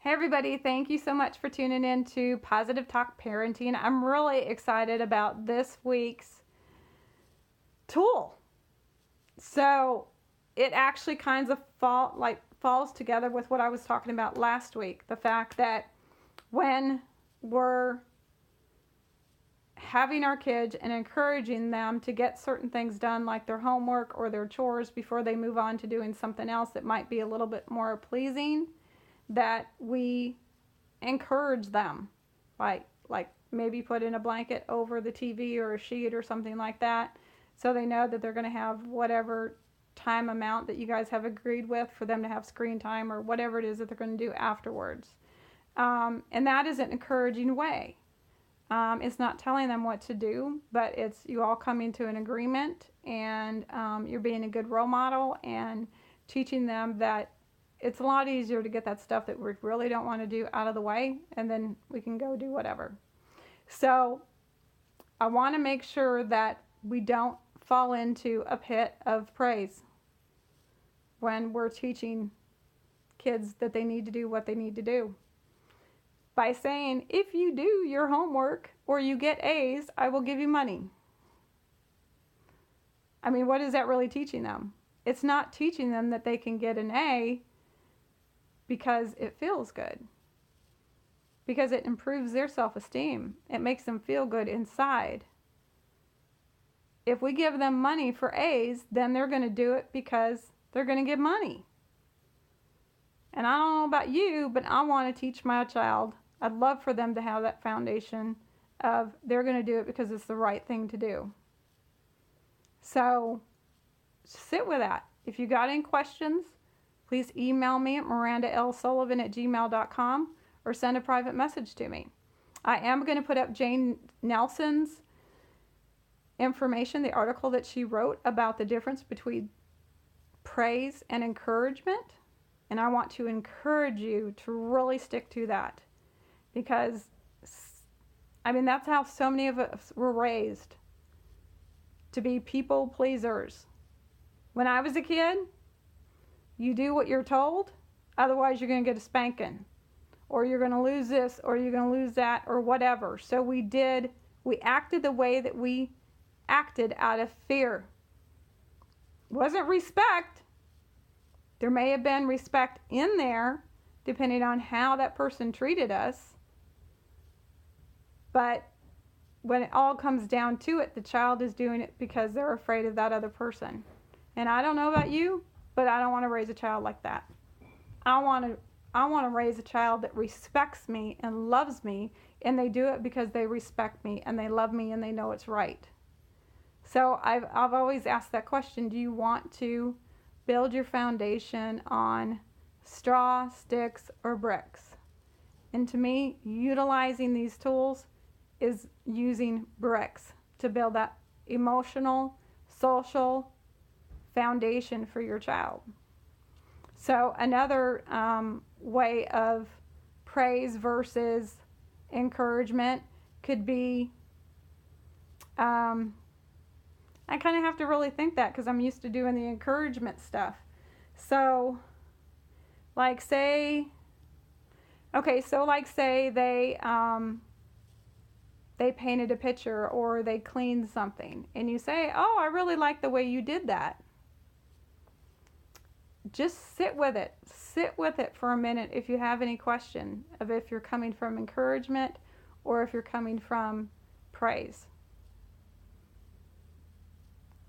Hey everybody, thank you so much for tuning in to Positive Talk Parenting. I'm really excited about this week's tool. So it actually kind of falls together with what I was talking about last week. The fact that when we're having our kids and encouraging them to get certain things done, like their homework or their chores, before they move on to doing something else that might be a little bit more pleasing, that we encourage them, like maybe put in a blanket over the TV or a sheet or something like that, so they know that they're going to have whatever time amount that you guys have agreed with for them to have screen time or whatever it is that they're going to do afterwards. And that is an encouraging way. It's not telling them what to do, but it's you all coming to an agreement, and you're being a good role model and teaching them that it's a lot easier to get that stuff that we really don't want to do out of the way, and then we can go do whatever. So I want to make sure that we don't fall into a pit of praise when we're teaching kids that they need to do what they need to do. By saying, if you do your homework or you get A's, I will give you money. I mean, what is that really teaching them? It's not teaching them that they can get an A because it feels good, because it improves their self-esteem. It makes them feel good inside. If we give them money for A's, then they're going to do it because they're going to get money. And I don't know about you, but I want to teach my child. I'd love for them to have that foundation of they're going to do it because it's the right thing to do. So sit with that. If you got any questions, please email me at mirandalsullivan@gmail.com or send a private message to me. I am going to put up Jane Nelson's information, the article that she wrote about the difference between praise and encouragement. And I want to encourage you to really stick to that, because, I mean, that's how so many of us were raised, to be people pleasers. When I was a kid, you do what you're told, otherwise you're going to get a spanking, or you're going to lose this, or you're going to lose that, or whatever. So we acted the way that we acted out of fear. It wasn't respect. There may have been respect in there, depending on how that person treated us. But when it all comes down to it, the child is doing it because they're afraid of that other person. And I don't know about you, but I don't want to raise a child like that. I want to raise a child that respects me and loves me, and they do it because they respect me and they love me and they know it's right. So I've always asked that question: do you want to build your foundation on straw, sticks, or bricks? And to me, utilizing these tools is using bricks to build that emotional, social foundation for your child. So another way of praise versus encouragement could be, I kind of have to really think that, because I'm used to doing the encouragement stuff. So like say they painted a picture or they cleaned something, and you say, oh, I really like the way you did that. Just sit with it. Sit with it for a minute if you have any question of if you're coming from encouragement or if you're coming from praise.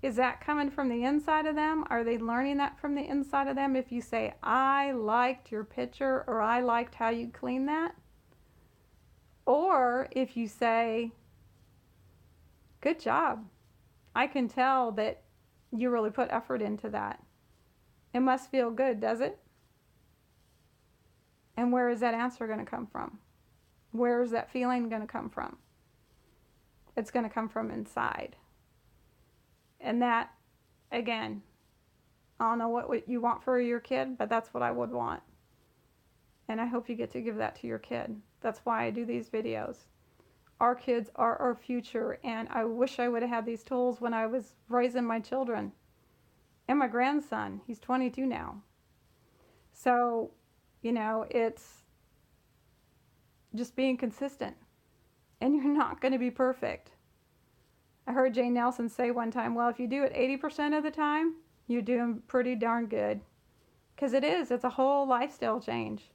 Is that coming from the inside of them? Are they learning that from the inside of them? If you say, I liked your picture, or I liked how you cleaned that. Or if you say, good job. I can tell that you really put effort into that. It must feel good, does it? And where is that answer going to come from? Where is that feeling going to come from? It's going to come from inside. And that, again, I don't know what you want for your kid, but that's what I would want. And I hope you get to give that to your kid. That's why I do these videos. Our kids are our future, and I wish I would have had these tools when I was raising my children. And my grandson, he's 22 now. So, it's just being consistent. And you're not going to be perfect. I heard Jane Nelson say one time, well, if you do it 80% of the time, you're doing pretty darn good. Because it's a whole lifestyle change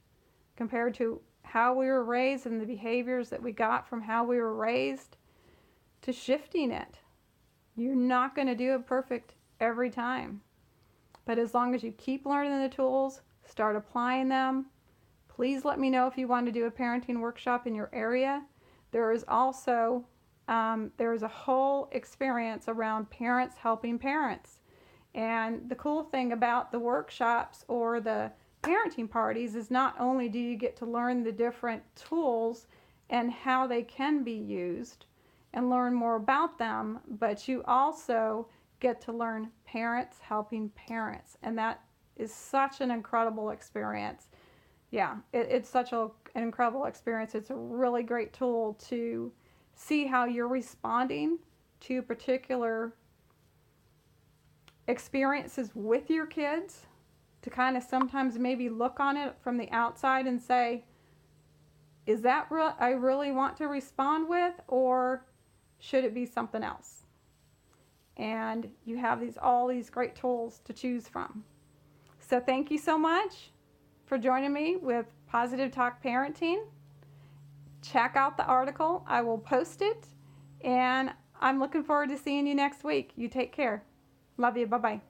compared to how we were raised and the behaviors that we got from how we were raised to shifting it. You're not going to do it perfect every time. But as long as you keep learning the tools, start applying them, please let me know if you want to do a parenting workshop in your area. There is also there is a whole experience around parents helping parents. And the cool thing about the workshops or the parenting parties is not only do you get to learn the different tools and how they can be used and learn more about them, but you also get to learn parents helping parents. And that is such an incredible experience. Yeah, it's such an incredible experience. It's a really great tool to see how you're responding to particular experiences with your kids, to kind of sometimes maybe look on it from the outside and say, is that what I really want to respond with, or should it be something else? And you have all these great tools to choose from. So thank you so much for joining me with Positive Talk Parenting. Check out the article. I will post it, and I'm looking forward to seeing you next week. You take care. Love you. Bye-bye.